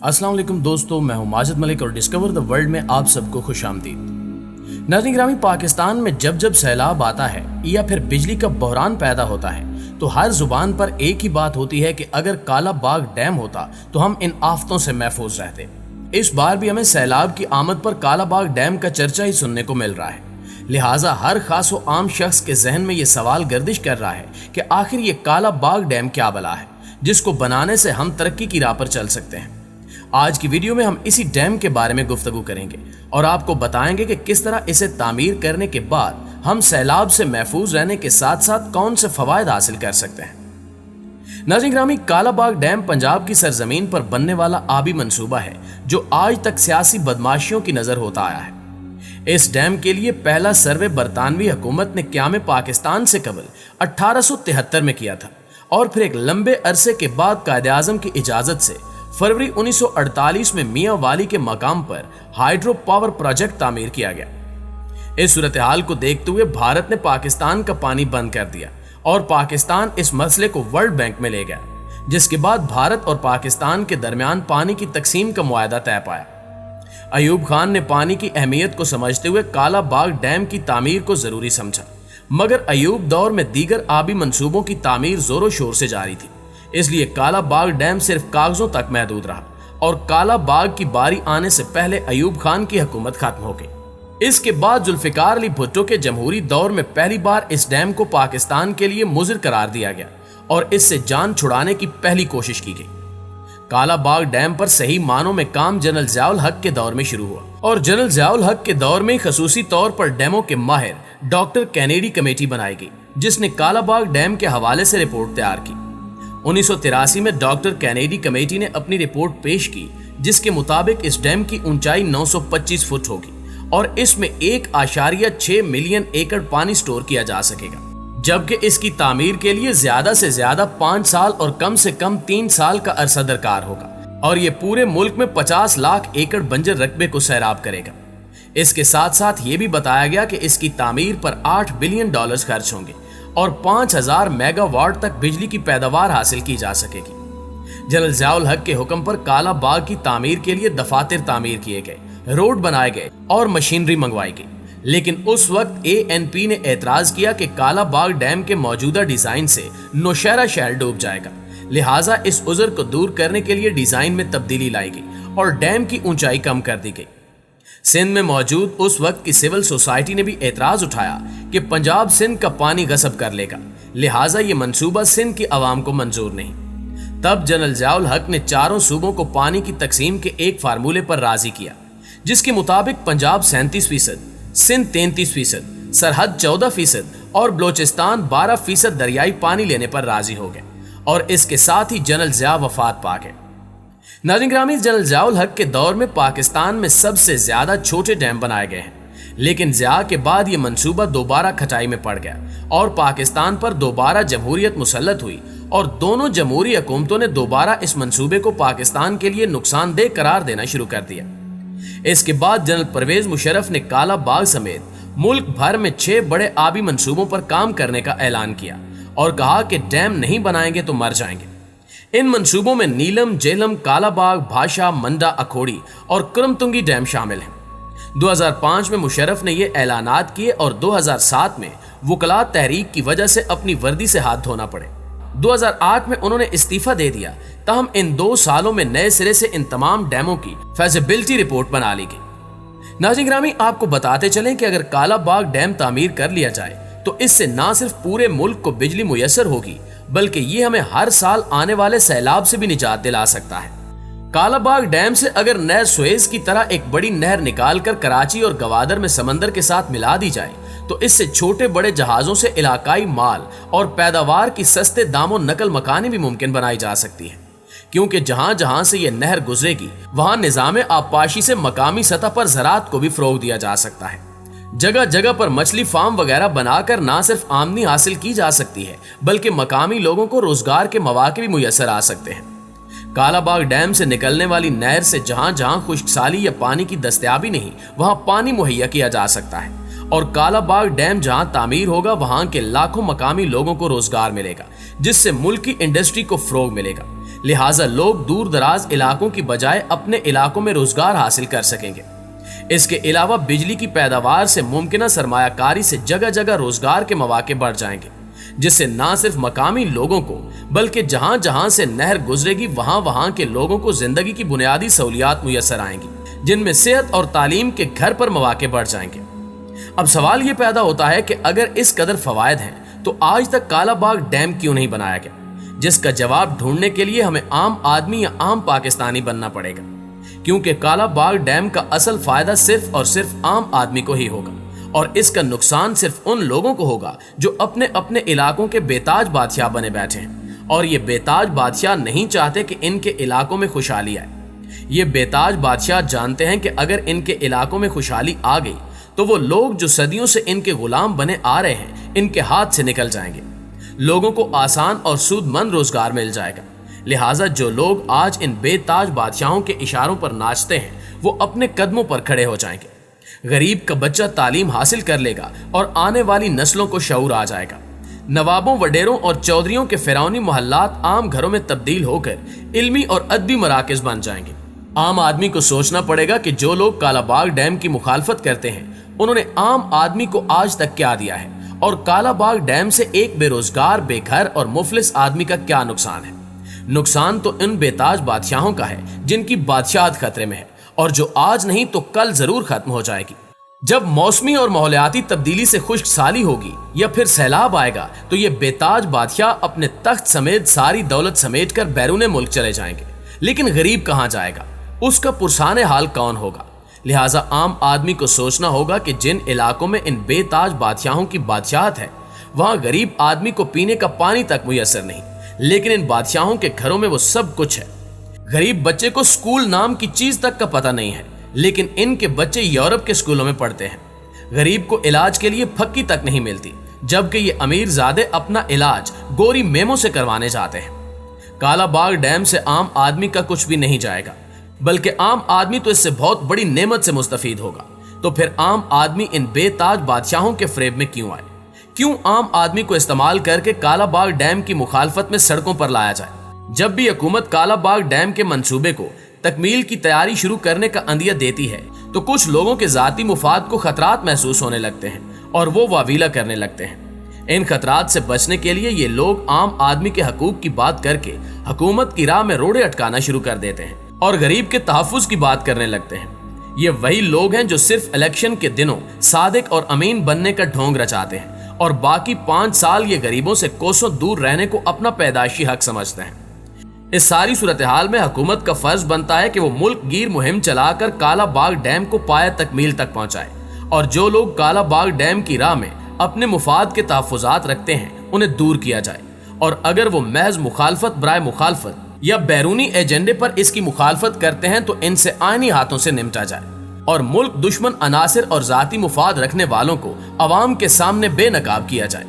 अस्सलाम वालेकुम दोस्तों, मैं हूं माजिद मलिक और डिस्कवर द वर्ल्ड में आप सबको खुश आमदीद। नाज़रीन ग्रामी, पाकिस्तान में जब जब सैलाब आता है या फिर बिजली का बहरान पैदा होता है तो हर जुबान पर एक ही बात होती है कि अगर काला बाग डैम होता तो हम इन आफतों से महफूज रहते। इस बार भी हमें सैलाब की आमद पर काला बाग डैम का चर्चा ही सुनने को मिल रहा है। लिहाजा हर खास व आम शख्स के जहन में ये सवाल गर्दिश कर रहा है कि आखिर ये काला बाग डैम क्या बला है जिसको बनाने से हम तरक्की की राह पर चल सकते हैं। आज की वीडियो में हम इसी डैम के बारे में गुफ्तगू करेंगे और आपको बताएंगे कि किस तरह इसे तामीर करने के बाद हम सैलाब से महफूज रहने के साथ साथ कौन से फवायद हासिल कर सकते हैं। नाज़रीन ग्रामी, काला बाग डैम पंजाब की सरजमीन पर बनने वाला आबी मंसूबा है जो आज तक सियासी बदमाशियों की नजर होता आया है। इस डैम के लिए पहला सर्वे बरतानवी हुकूमत ने क़याम पाकिस्तान से कबल 1873 में किया था और फिर एक लंबे अरसे के बाद कायदे-आज़म की इजाजत से फरवरी 1948 में मियां वाली के मकाम पर हाइड्रो पावर प्रोजेक्ट तामीर किया गया। इस सूरत हाल को देखते हुए भारत ने पाकिस्तान का पानी बंद कर दिया और पाकिस्तान इस मसले को वर्ल्ड बैंक में ले गया, जिसके बाद भारत और पाकिस्तान के दरमियान पानी की तकसीम का मुआहदा तय पाया। अयूब खान ने पानी की अहमियत को समझते हुए काला बाग डैम की तामीर को जरूरी समझा, मगर अयूब दौर में दीगर आबी मंसूबों की तामीर जोरों शोर से जारी थी, इसलिए काला बाग डैम सिर्फ कागजों तक महदूद रहा और काला बाग की बारी आने से पहले अयूब खान की हुकूमत खत्म हो गई। इसके बाद जुल्फिकार अली भुट्टो के जमहूरी दौर में पहली बार इस डैम को पाकिस्तान के लिए मुज़र करार दिया गया और इससे जान छुड़ाने की पहली कोशिश की गई। काला बाग डैम पर सही मानों में काम जनरल ज़ियाउल हक के दौर में शुरू हुआ और जनरल ज़ियाउल हक के दौर में खसूसी तौर पर डैमों के माहिर डॉक्टर कैनेडी कमेटी बनाई गई, जिसने काला बाग डैम के हवाले से रिपोर्ट तैयार की। 1983 में डॉक्टर कैनेडी कमेटी ने अपनी रिपोर्ट पेश की, जिसके मुताबिक इस डैम की ऊंचाई 925 फुट होगी और इसमें 1.6 मिलियन एकड़ पानी स्टोर किया जा सकेगा, जबकि इसकी तामीर के लिए ज्यादा से ज्यादा 5 साल और कम से कम 3 साल का अरसा दरकार होगा और ये पूरे मुल्क में 50 लाख एकड़ बंजर रकबे को सैराब करेगा। इसके साथ साथ ये भी बताया गया कि इसकी तामीर पर $8 बिलियन खर्च होंगे और 5000 मेगावाट तक बिजली की पैदावार हासिल की जा सकेगी। जनरल ज़ियाउल हक के हुक्म पर काला बाग की तामीर के लिए दफातर तामीर किए गए, रोड बनाए गए और मशीनरी मंगवाई गई, लेकिन उस वक्त ANP ने एतराज किया कि काला बाग डैम के मौजूदा डिजाइन से नौशहरा शहर डूब जाएगा। लिहाजा इस उज़र को दूर करने के लिए डिजाइन में तब्दीली लाई गई और डैम की ऊंचाई कम कर दी गई। सिंध में मौजूद उस वक्त की सिविल सोसाइटी ने भी एतराज उठाया कि पंजाब सिंध का पानी गस्ब कर लेगा, लिहाजा ये मंसूबा सिंध की आवाम को मंजूर नहीं। तब जनरल ज़ियाउल हक ने चारों सूबों को पानी की तकसीम के एक फार्मूले पर राजी किया, जिसके मुताबिक पंजाब 37%, सिंध 33%, सरहद 14% और बलोचिस्तान 12% दरियाई पानी लेने पर राजी हो गए और इसके साथ ही जनरल ज़िया वफात पा गए। नाज़रीन ग्रामी, जनरल ज़ियाउल हक के दौर में पाकिस्तान में सबसे ज्यादा छोटे डैम बनाए गए हैं, लेकिन ज़िया के बाद ये मंसूबा दोबारा खटाई में पड़ गया और पाकिस्तान पर दोबारा जमहूरियत मुसल्लत हुई और दोनों जमहूरी हुकूमतों ने दोबारा इस मंसूबे को पाकिस्तान के लिए नुकसानदेह करार देना शुरू कर दिया। इसके बाद जनरल परवेज मुशर्रफ ने काला बाग समेत मुल्क भर में 6 बड़े आबी मंसूबों पर काम करने का ऐलान किया और कहा कि डैम नहीं बनाएंगे तो मर जाएंगे। इन मंसूबों में नीलम, जेलम, काला बाग, भाषा, मंडा, अखोड़ी और करमतुंगी डैम शामिल हैं। 2005 में मुशर्रफ ने ये ऐलानात किए और 2007 में वकला तहरीक की वजह से अपनी वर्दी से हाथ धोना पड़े। 2008 में उन्होंने इस्तीफा दे दिया, तहम इन 2 सालों में नए सिरे से इन तमाम डैमों की फैजिबिलिटी रिपोर्ट बना ली गई। नाज़रीन ग्रामी, आपको बताते चलें कि अगर काला बाग डैम तामीर कर लिया जाए तो इससे ना सिर्फ पूरे मुल्क को बिजली मुयस्सर होगी, बल्कि ये हमें हर साल आने वाले सैलाब से भी निजात दिला सकता है। काला बाग डैम से अगर नहर सुएज की तरह एक बड़ी नहर निकालकर कराची और गवादर में समंदर के साथ मिला दी जाए तो इससे छोटे बड़े जहाजों से इलाकाई माल और पैदावार की सस्ते दामों नकल मकानी भी मुमकिन बनाई जा सकती है, क्योंकि जहां जहां से ये नहर गुजरेगी वहां निजाम आबपाशी से मकामी सतह पर ज़राअत को भी फ़रोग़ दिया जा सकता है। जगह जगह पर मछली फार्म वगैरह बनाकर ना सिर्फ आमदनी हासिल की जा सकती है, बल्कि मकामी लोगों को रोजगार के मौके भी मुयस्सर आ सकते हैं। काला बाग डैम से निकलने वाली नहर से जहां जहां खुश्कसाली या पानी की दस्तयाबी नहीं, वहां पानी मुहैया किया जा सकता है और काला बाग डैम जहां तामीर होगा वहां के लाखों मकामी लोगों को रोजगार मिलेगा, जिससे मुल्क की इंडस्ट्री को फ़रोग़ मिलेगा। लिहाजा लोग दूर दराज इलाकों की बजाय अपने इलाकों में रोजगार हासिल कर सकेंगे। इसके अलावा बिजली की पैदावार से मुमकिना सरमायाकारी से जगह जगह रोजगार के मौके बढ़ जाएंगे, जिससे न सिर्फ मकामी लोगों को बल्कि जहां जहां से नहर गुजरेगी वहां वहां के लोगों को जिंदगी की बुनियादी सहूलियात मुयसर आएंगी, जिनमें सेहत और तालीम के घर पर मौके बढ़ जाएंगे। अब सवाल ये पैदा होता है कि अगर इस कदर फवायद हैं तो आज तक कालाबाग डैम क्यों नहीं बनाया गया, जिसका जवाब ढूंढने के लिए हमें आम आदमी या आम पाकिस्तानी बनना पड़ेगा, क्योंकि कालाबाग डैम का असल फायदा सिर्फ और सिर्फ आम आदमी को ही होगा और इसका नुकसान सिर्फ उन लोगों को होगा जो अपने अपने इलाकों के बेताज बादशाह बने बैठे हैं और ये बेताज बादशाह नहीं चाहते कि इनके इलाकों में खुशहाली आए। ये बेताज बादशाह जानते हैं कि अगर इनके इलाकों में खुशहाली आ गई तो वो लोग जो सदियों से इनके गुलाम बने आ रहे हैं इनके हाथ से निकल जाएंगे। लोगों को आसान और सूदमंद रोजगार मिल जाएगा। लिहाजा जो लोग आज इन बेताज बादशाहों के इशारों पर नाचते हैं वो अपने कदमों पर खड़े हो जाएंगे। गरीब का बच्चा तालीम हासिल कर लेगा और आने वाली नस्लों को शऊर आ जाएगा। नवाबों, वडेरों और चौधरियों के फिरौनी मोहल्लात आम घरों में तब्दील होकर इल्मी और अदबी मराकज बन जाएंगे। आम आदमी को सोचना पड़ेगा कि जो लोग कालाबाग डैम की मुखालफत करते हैं उन्होंने आम आदमी को आज तक क्या दिया है और कालाबाग डैम से एक बेरोजगार, बेघर और मुफलिस आदमी का क्या नुकसान है। नुकसान तो इन बेताज बादशाहों का है जिनकी बादशाहत खतरे में है और जो आज नहीं तो कल जरूर खत्म हो जाएगी। जब मौसमी और माहौलियाती तब्दीली से खुश्क साली होगी या फिर सैलाब आएगा तो ये बेताज बादशाह अपने तख्त समेत सारी दौलत समेट कर बैरून मुल्क चले जाएंगे। लेकिन गरीब कहाँ जाएगा, उसका पुरसाने हाल कौन होगा। लिहाजा आम आदमी को सोचना होगा कि जिन इलाकों में इन बेताज बादशाहों की बादशाहत है वहां गरीब आदमी को पीने का पानी तक मुयसर नहीं, लेकिन इन बादशाहों के घरों में वो सब कुछ है। गरीब बच्चे को स्कूल नाम की चीज तक का पता नहीं है, लेकिन इनके बच्चे यूरोप के स्कूलों में पढ़ते हैं। गरीब को इलाज के लिए फक्की तक नहीं मिलती, जबकि ये अमीर ज़ादे अपना इलाज गोरी मेमो से करवाने जाते हैं। कालाबाग डैम से आम आदमी का कुछ भी नहीं जाएगा, बल्कि आम आदमी तो इससे बहुत बड़ी नेमत से मुस्तफीद होगा। तो फिर आम आदमी इन बेताज बादशाहों के फ्रेब में क्यों आए? क्यों आम आदमी को इस्तेमाल करके कालाबाग डैम की मुखालफत में सड़कों पर लाया जाए? जब भी हुकूमत कालाबाग डैम के मंसूबे को तकमील की तैयारी शुरू करने का अंदिया देती है तो कुछ लोगों के जाती मुफाद को खतरात महसूस होने लगते हैं और वो वावीला करने लगते हैं। इन खतरात से बचने के लिए ये लोग आम आदमी के हकूक की बात करके हुकूमत की राह में रोड़े अटकाना शुरू कर देते हैं और गरीब के तहफ़्फ़ुज़ की बात करने लगते हैं। ये वही लोग हैं जो सिर्फ इलेक्शन के दिनों सादिक और अमीन बनने का ढोंग रचाते हैं और बाकी 5 साल ये गरीबों से कोसों दूर रहने को अपना पैदाइशी हक समझते हैं। इस सारी सूरत हाल में हुकूमत का फर्ज बनता है कि वो मुल्क गिर मुहिम चलाकर कालाबाग डैम को पाया तकमील तक पहुंचाए और जो लोग कालाबाग डैम की राह में अपने मुफाद के तहफ़्फ़ुज़ात रखते हैं उन्हें दूर किया जाए और अगर वो महज मुखालफत बराए मुखालफत या बैरूनी एजेंडे पर इसकी मुखालफत करते हैं तो इनसे आईनी हाथों से निपटा जाए और मुल्क दुश्मन अनासिर और जाती मुफाद रखने वालों को अवाम के सामने बेनकाब किया जाए।